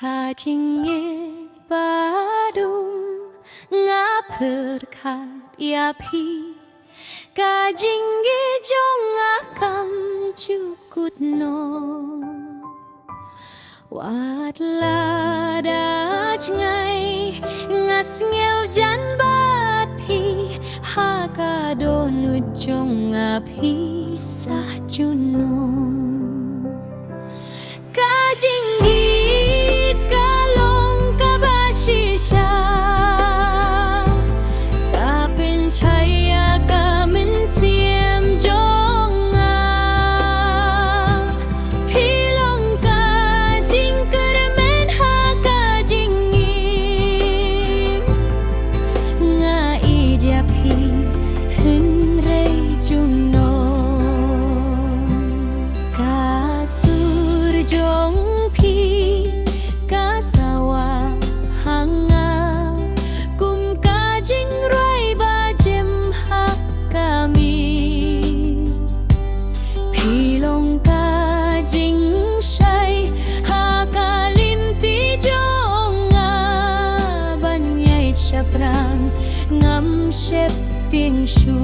Kajingit badum ngaperkat yapi Kajingit jong akam cukut no Wat ladaj ngai ngas ngel jan bat pi Haka donut jong api sah junum Kajingit kalong kabashisha Kapin chaya kamin siem jonga Pilong kajing kermen ha kajingim Nga idya pi henrei juno Kasur jong pi kasawa hanga kum kajing roi bajem hak kami pilong kajing shai hakalinti jonga banyai chaprang ngam shep ting shu